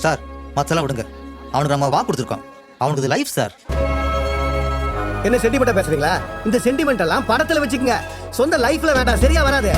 Sir மத்தெல்லாம் விடுங்க. அவனுக்கு நம்ம வாக்கு கொடுத்துருக்கோம். அவனுக்கு இது லைஃப் சார். என்ன சென்டிமெண்டா பேசுறீங்களா? இந்த சென்டிமெண்ட் எல்லாம் படத்துல வச்சுக்கங்க, சொந்த லைஃப்ல வேண்டாம், சரியா வராது.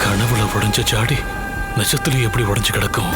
கனவுல உடைஞ்ச ஜாடி நிஜத்திலேயே எப்படி உடைஞ்சு கிடக்கும்?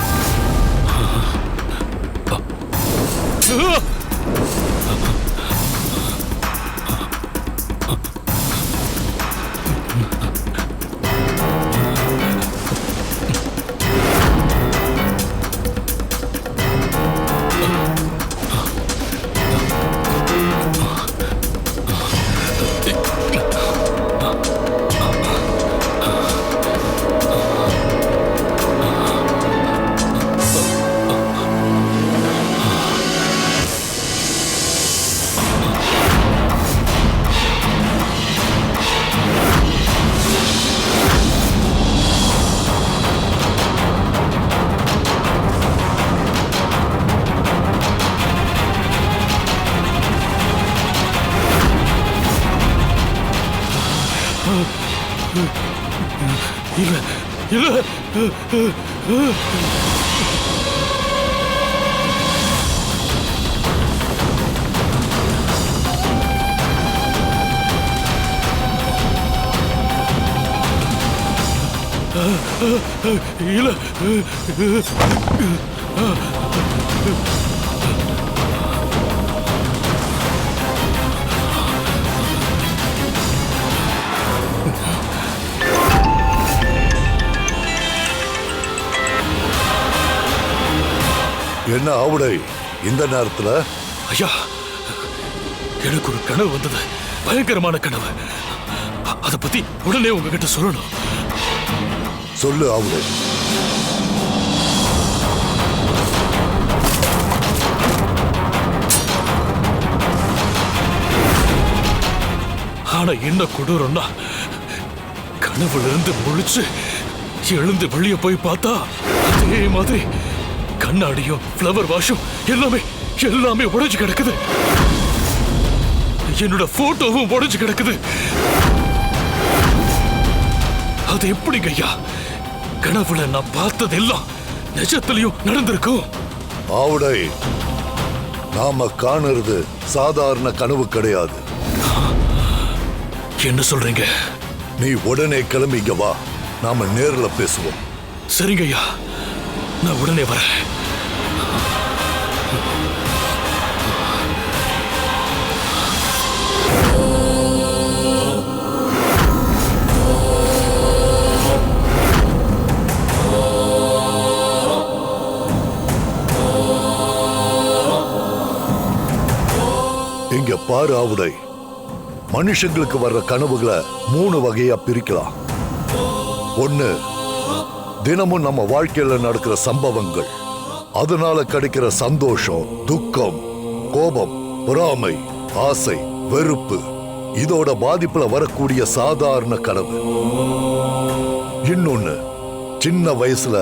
இல்ல இல்ல இல்ல என்ன ஆவுடை இந்த நேரத்துல? ஐயா, எனக்கு ஒரு கனவு வந்தது, பயங்கரமான கனவு. அத பத்தி உடனே உங்ககிட்ட சொல்லணும். சொல்லு ஆவுடை. ஆனா என்ன கொடூரம்னா, கனவுல இருந்து முழிச்சு எழுந்து வெளியே போய் பார்த்தா அதே மாதிரி கண்ணாடியும் ஃப்ளவர் வாஷும் எல்லாமே உடைஞ்சு கிடக்குது. என்னோட போட்டோவும் உடைஞ்சு கிடக்குது. அது எப்படிங்க ஐயா கனவுல நான் பார்த்ததெல்லாம் நிஜத்திலையும் நடந்திருக்கும்? ஆவுடை, நாம காணுறது சாதாரண கனவு கிடையாது. என்ன சொல்றீங்க? நீ உடனே கிளம்பிங்க வா, நாம நேர்ல பேசுவோம். சரிங்க ஐயா, நான் உடனே வரேன். இங்க பாரு ஆவுடை, மனுஷங்களுக்கு வர்ற கனவுகளை 3 வகையா பிரிக்கலாம். ஒண்ணு, தினமும் நம்ம வாழ்க்கையில நடக்கிற சம்பவங்கள், அதனால கிடைக்கிற சந்தோஷம், துக்கம், கோபம், பொறாமை, ஆசை, வெறுப்பு, இதோட பாதிப்புல வரக்கூடிய சாதாரண கனவு. இன்னொன்னு, சின்ன வயசுல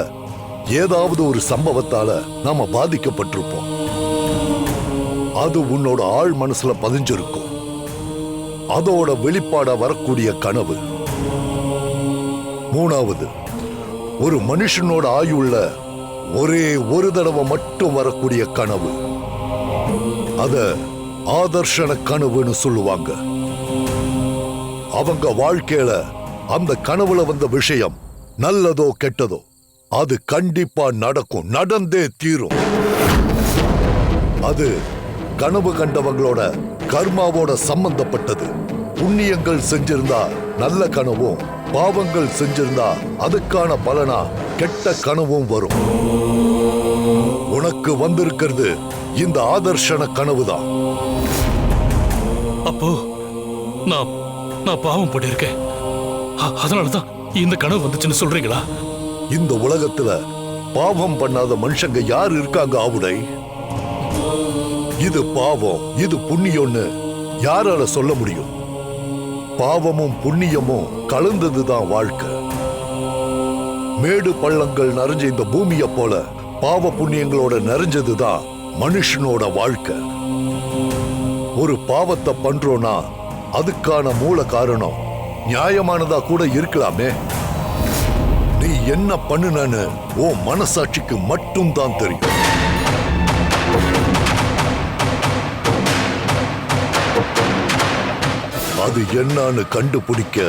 ஏதாவது ஒரு சம்பவத்தால நாம பாதிக்கப்பட்டிருப்போம். அது உன்னோட ஆழ் மனசுல பதிஞ்சிருக்கும். அதோட வெளிப்பாட வரக்கூடிய கனவு. மூணாவது, ஒரு மனுஷனோட ஆயுள்ள ஒரே ஒரு தடவை மட்டும் வரக்கூடிய கனவு. அத ஆதர்ஷன கனவுன்னு சொல்லுவாங்க. அவங்க வாழ்க்கையில அந்த கனவுல வந்த விஷயம் நல்லதோ கெட்டதோ அது கண்டிப்பா நடக்கும், நடந்தே தீரும். அது கனவு கண்டவங்களோட கர்மாவோட சம்பந்தப்பட்டது. புண்ணியங்கள் செஞ்சிருந்தா நல்ல கனவும், பாவங்கள் செஞ்சிருந்தா அதுக்கான பலனா கெட்ட கனவும் வரும். உனக்கு வந்திருக்கிறது இந்த ஆதர்ஷன கனவுதான். அப்போ நான் பாவம் பண்ணிருக்கேன். அதனாலதான் இந்த கனவு வந்துச்சுன்னு சொல்றீங்களா? இந்த உலகத்துல பாவம் பண்ணாத மனுஷங்க யார் இருக்காங்க ஆவுடை? இது பாவம், இது புண்ணியம்னு யாரால சொல்ல முடியும்? பாவமும் புண்ணியமும் கலந்ததுதான் வாழ்க்கை. மேடு பள்ளங்கள் நிறைஞ்ச இந்த பூமியை போல பாவ புண்ணியங்களோட நிறைஞ்சதுதான் மனுஷனோட வாழ்க்கை. ஒரு பாவத்தை பண்றோம்னா அதுக்கான மூல காரணம் நியாயமானதா கூட இருக்கலாமே. நீ என்ன பண்ணுனன்னு உன் மனசாட்சிக்கு மட்டும் தான் தெரியும். அது என்னன்னு கண்டுபிடிக்க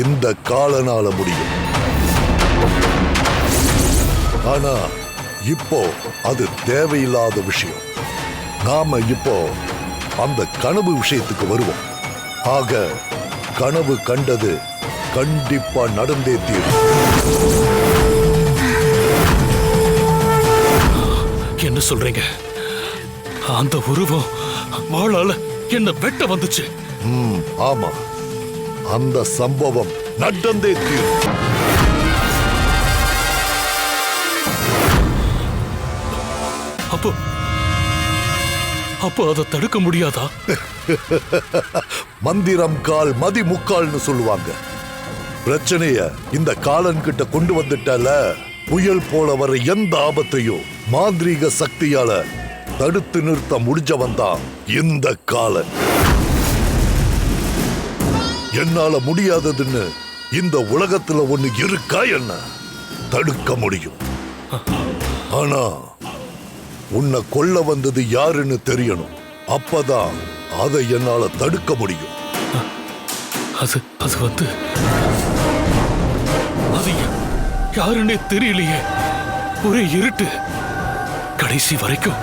இந்த காலனால முடியும். ஆனா இப்போ அது தேவையில்லாத விஷயம். நாம இப்போ அந்த கனவு விஷயத்துக்கு வருவோம். ஆக கனவு கண்டது கண்டிப்பா நடந்தே தீரும். என்ன சொல்றீங்க? அந்த உருவம் வாளால என்ன வெட்ட வந்துச்சு. ஆமா, அந்த சம்பவம் நடந்தே தீரும். அப்போ அதை தடுக்க முடியாதா? மந்திரம் கால் மதி முக்கால்னு சொல்லுவாங்க. பிரச்சனைய இந்த காலன் கிட்ட கொண்டு வந்துட்டால, புயல் போல வர எந்த ஆபத்தையும் மாந்திரீக சக்தியால தடுத்து நிறுத்த முடிஞ்சவன் தான் இந்த காலன். என்னால முடியாததுன்னு இந்த உலகத்துல ஒண்ணு இருக்கா? என்ன தடுக்க முடியும். ஆனா உன்னை கொல்ல வந்தது யாருன்னு தெரியணும். அப்பதான் அதை என்னால தடுக்க முடியும். அது யாருன்னே தெரியலையே. ஒரே இருட்டு. கடைசி வரைக்கும்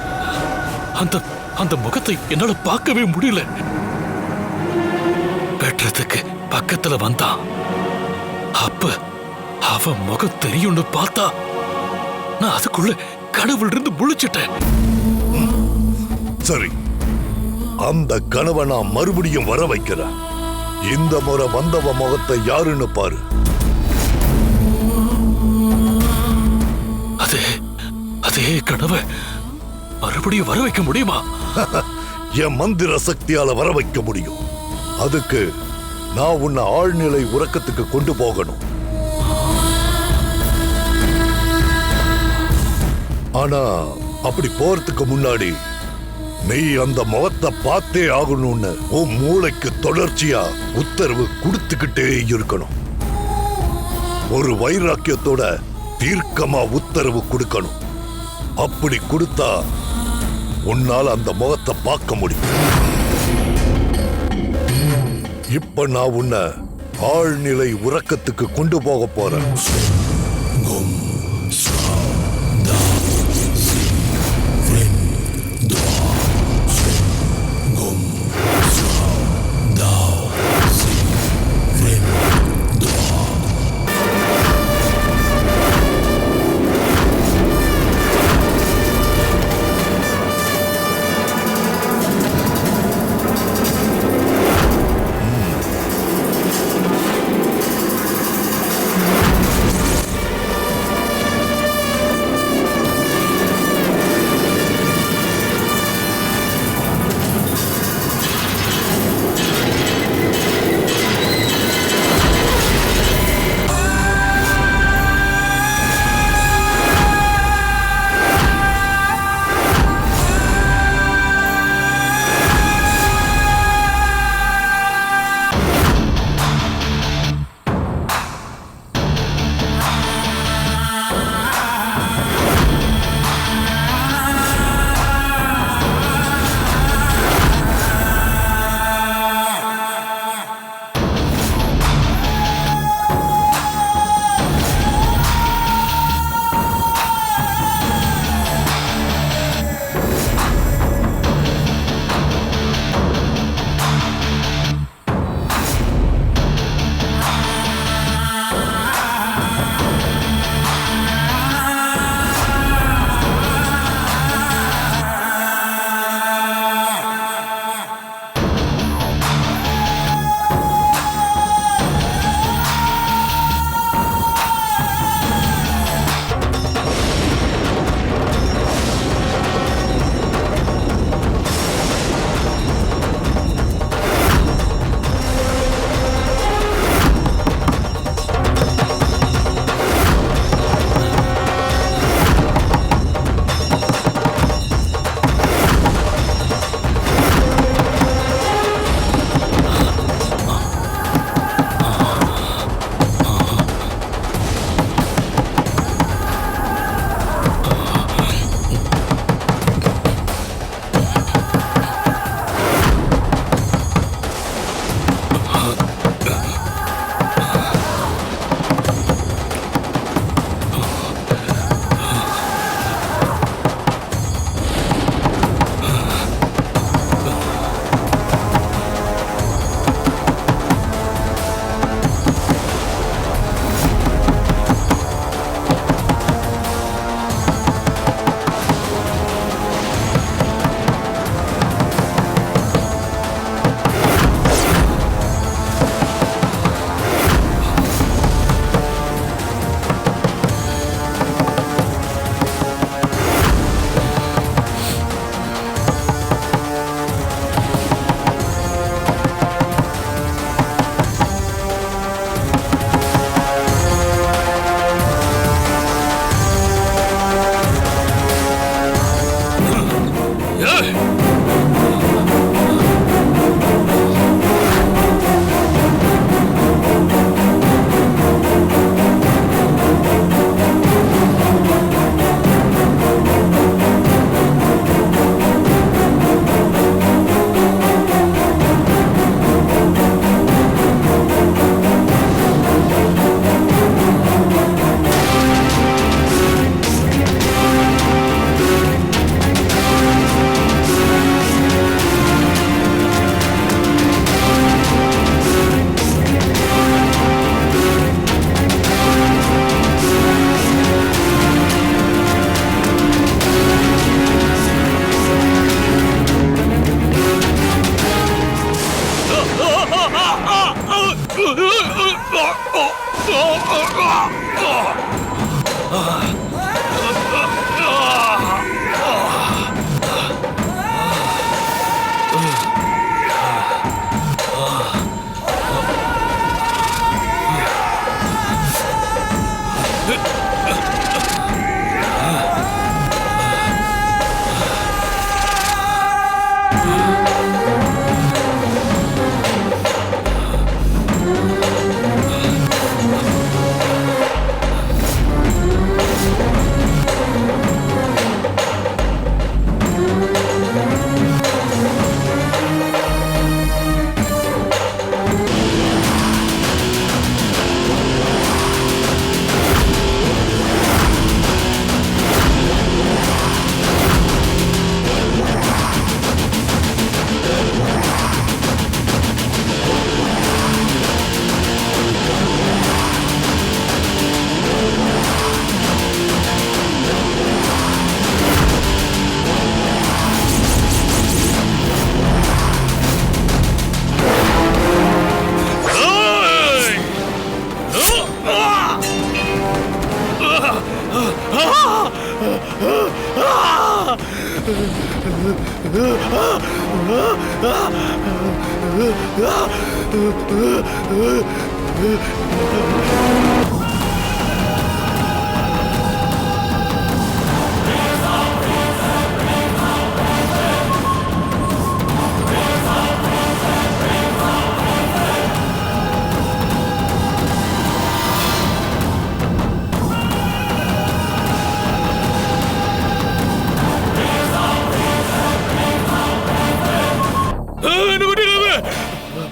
அந்த முகத்தை என்னால பார்க்கவே முடியல. வெட்டுறதுக்கு பக்கத்துல வந்தான். அப்ப அவன் முகம் தெரியும்னு பார்த்தா நான் அதுக்குள்ள கனவுல இருந்து முழிச்சிட்டேன். சரி, அந்த கனவை நான் மறுபடியும் வர வைக்கிறேன். இந்த முறை வந்தவ முகத்தை யாருன்னு பாரு. அதே கனவை மறுபடியும் வர வைக்க முடியுமா? என் மந்திர சக்தியால வர வைக்க முடியும். அதுக்கு நான் உன்னை ஆழ்நிலை உறக்கத்துக்கு கொண்டு போகணும். ஆனா அப்படி போறதுக்கு முன்னாடி நீ அந்த முகத்தை பார்த்தே ஆகணும்னு உன் மூளைக்கு தொடர்ச்சியா உத்தரவு கொடுத்துக்கிட்டே இருக்கணும். ஒரு வைராக்கியத்தோட தீர்க்கமா உத்தரவு கொடுக்கணும். அப்படி கொடுத்தா உன்னால அந்த முகத்தை பார்க்க முடியும். இப்ப நான் உன்னை ஆழ்நிலை உறக்கத்துக்கு கொண்டு போக போறேன்.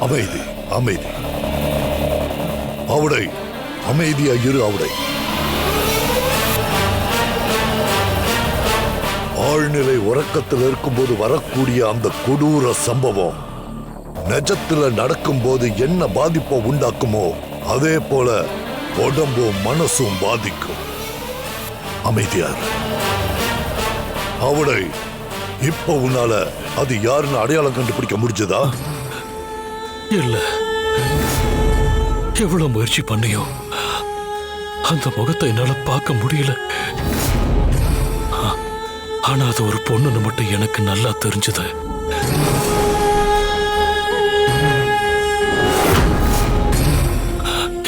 அமைதி அமைதி. அவடை அமைதியா இரு. அவடை ஆழ்நிலை உறக்கத்தில் இருக்கும்போது வரக்கூடிய அந்த கொடூர சம்பவம் நிஜத்துல நடக்கும்போது என்ன பாதிப்பை உண்டாக்குமோ அதே போல உடம்பும் மனசும் பாதிக்கும். அமைதியார். அவடை இப்ப உன்னால அது யாருன்னு அடையாளம் கண்டுபிடிக்க முடிஞ்சதா? இல்ல. எவ்வளவு முயற்சி பண்ணியோ அந்த முகத்தை என்னால பார்க்க முடியல. ஆனா அது ஒரு பொண்ணுன்னு மட்டும் எனக்கு நல்லா தெரிஞ்சது.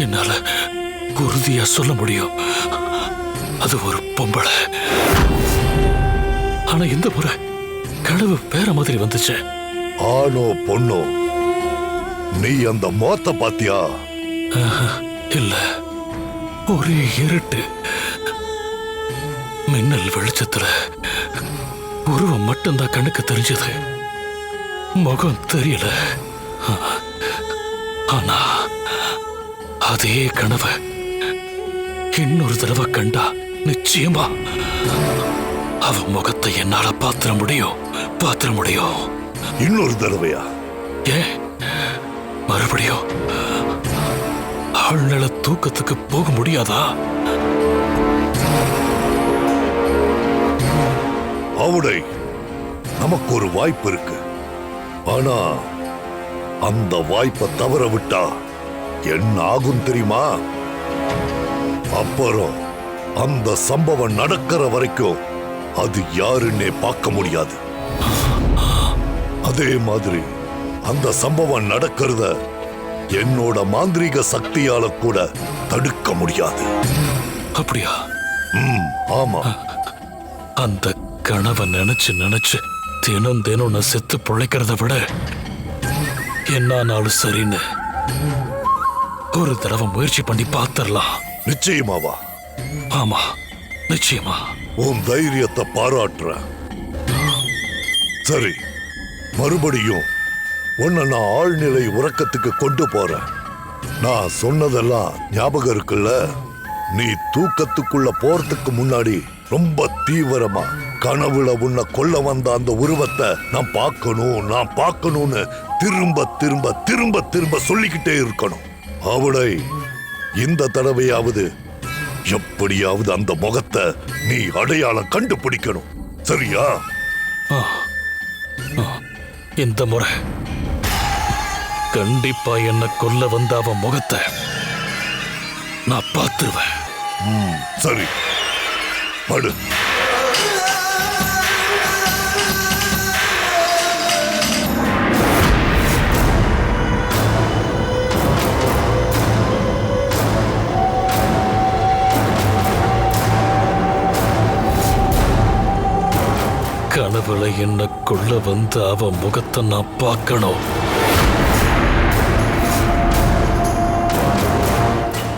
என்னால உறுதியா சொல்ல முடியும் அது ஒரு பொம்பளை. ஆனா இந்த முறை கனவு வேற மாதிரி வந்துச்சு. ஆணோ பொண்ணோ? நீ அந்த மோத்த பாத்தியா? இல்ல, ஒரே இருட்டு. மின்னல் வெளிச்சத்துல உருவம் மட்டும்தான் கண்ணுக்கு தெரிஞ்சது, முகம் தெரியல. ஆனா அதே கனவை இன்னொரு தடவை கண்டா நிச்சயமா அவ முகத்தை என்னால பாத்திர முடியும். இன்னொரு தடவையா? ஏன் மறுபடியும் ஆழ்நில தூக்கத்துக்கு போக முடியாதா? அவடை நமக்கு ஒரு வாய்ப்பு இருக்கு. ஆனா அந்த வாய்ப்பை தவற விட்டா என்ன ஆகும் தெரியுமா? அப்புறம் அந்த சம்பவம் நடக்கிற வரைக்கும் அது யாருன்னே பார்க்க முடியாது. அதே மாதிரி அந்த சம்பவம் நடக்கிறத என்னோட மாந்திரீக சக்தியால கூட தடுக்க முடியாது. அப்படியா? ஆமா. அந்த கனவை நினைச்சு தினம் நான் செத்து பிழைக்கிறத விட என்னானாலும் சரின்னு ஒரு தடவை முயற்சி பண்ணி பார்த்திடலாம். நிச்சயமாவா? ஆமா, நிச்சயமா. உன் தைரியத்தை பாராட்டுறேன். சரி, மறுபடியும் உன்னை நான் ஆழ்நிலை உறக்கத்துக்கு கொண்டு போறேன். நான் சொன்னதெல்லாம் ஞாபகம் இருக்குல்ல? நீ தூக்கத்துக்குள்ள போறதுக்கு முன்னாடி ரொம்ப தீவிரமா கனவுல உன்னை கொல்ல வந்த அந்த உருவத்தை நான் பார்க்கணும்னு திரும்ப திரும்ப திரும்ப திரும்ப சொல்லிக்கிட்டே இருக்கணும். அவளை இந்த தடவையாவது எப்படியாவது அந்த முகத்தை நீ அடையாளம் கண்டுபிடிக்கணும். சரியா? இந்த முறை கண்டிப்பா என்ன கொல்ல வந்த அவன் முகத்தை நான் பார்த்துருவேன். சரி, படு. கனவுல என்ன கொள்ள வந்து அவ முகத்தை நான் பார்க்கணும்.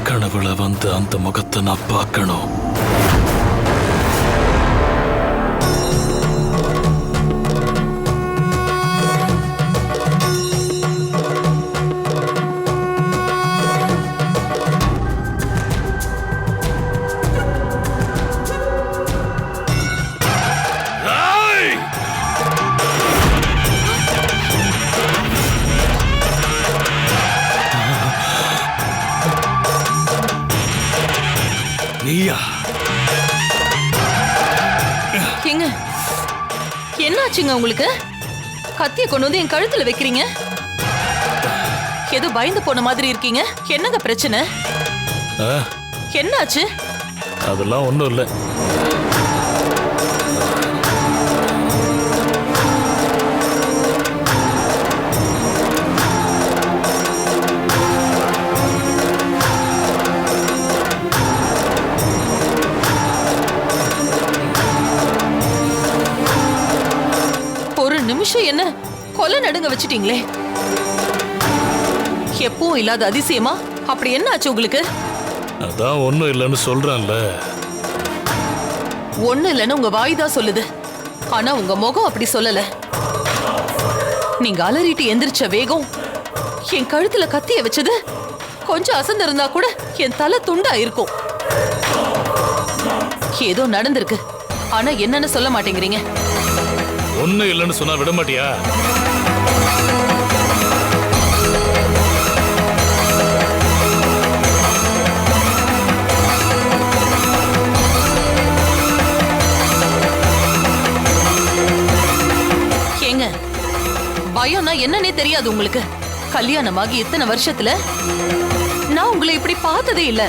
கனவுல வந்து அந்த முகத்தை நான் பார்க்கணும். நீயா? ஏங்க, என்னாச்சுங்க உங்களுக்கு? கத்திய கொண்டு வந்து என் கழுத்துல வைக்கிறீங்க. ஏதோ பயந்து போன மாதிரி இருக்கீங்க. என்னங்க பிரச்சனை? என்னாச்சு? அதெல்லாம் ஒண்ணும் இல்ல. நிமிஷம் என்ன கொலை நடுங்க வச்சிட்டீங்களே. எப்பவும் இல்லாத அதிசயமா? அப்படி என்ன ஆச்சு உங்களுக்கு? அதான் ஒண்ணும் இல்லைன்னு சொல்றேன்ல. ஒண்ணு இல்லைன்னு உங்க வாய் தான் சொல்லுது, ஆனா உங்க முகம் அப்படி சொல்லல. நீங்க அலறிட்டு எந்திரிச்ச வேகம், என் கழுத்துல கத்திய வச்சது, கொஞ்சம் அசந்து இருந்தா கூட என் தலை துண்டா இருக்கும். ஏதோ நடந்திருக்கு, ஆனா என்னன்னு சொல்ல மாட்டேங்கிறீங்க. ஒண்ணு இல்லைன்னு சொன்னா விட மாட்டியா? ஏங்க, பயம்னா என்னன்னே தெரியாது உங்களுக்கு. கல்யாணமாகி இத்தனை வருஷத்துல நான் உங்களை இப்படி பார்த்ததே இல்ல.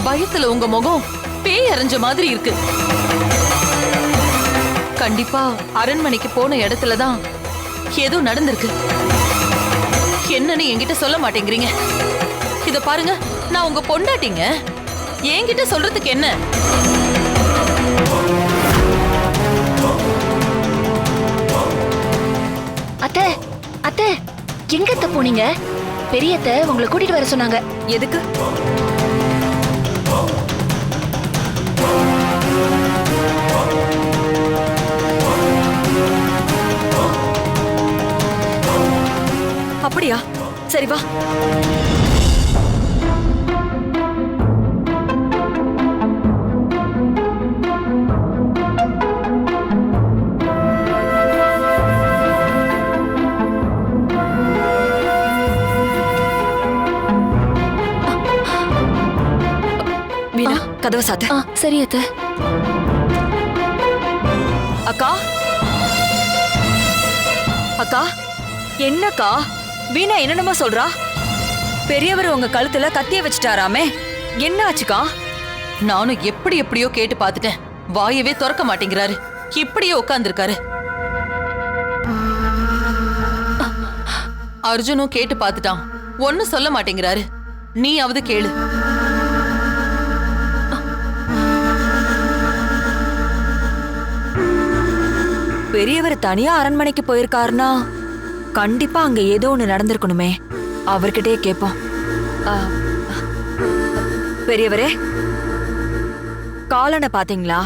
பயத்துல உங்க முகம் பேய் அரைஞ்ச மாதிரி இருக்கு. கண்டிப்பா அரண்மனைக்கு போன இடத்துலதான் ஏதோ நடந்திருக்கு. என்னன்னு என்கிட்ட சொல்ல மாட்டேங்கிறீங்க. இத பாருங்க, நான் உங்க பொண்டாட்டிங்க. என்கிட்ட சொல்றதுக்கு என்ன? அத்தை, அத்தை, எங்க அத்தை போனீங்க? பெரியத்தை உங்களை கூட்டிட்டு வர சொன்னாங்க. எதுக்கு? அப்படியா? சரி வா. வீணா, கதவை சாத்து. சரி அத்தை. அக்கா, அக்கா, என்னக்கா? வீணா என்னென்னமோ சொல்றா. பெரியவர் உங்க கழுத்துல கத்திய வச்சுட்டாராமே, என்ன ஆச்சுக்கா? நானும் எப்படியோ கேட்டு பார்த்துட்டேன். வாயவே திறக்க மாட்டேங்கிறாரு. இப்படியே உட்கார்ந்திருக்காரு. அர்ஜுனும் கேட்டு பார்த்துட்டான், ஒன்னும் சொல்ல மாட்டேங்கிறாரு. நீயாவது கேளு. பெரியவர் தனியா அரண்மனைக்கு போயிருக்காருன்னா கண்டிப்பா அங்க ஏதோ ஒண்ணு நடந்திருக்கணுமே. அவர்கிட்டயே கேட்போம். பெரியவரே, காலனை பாத்தீங்களா?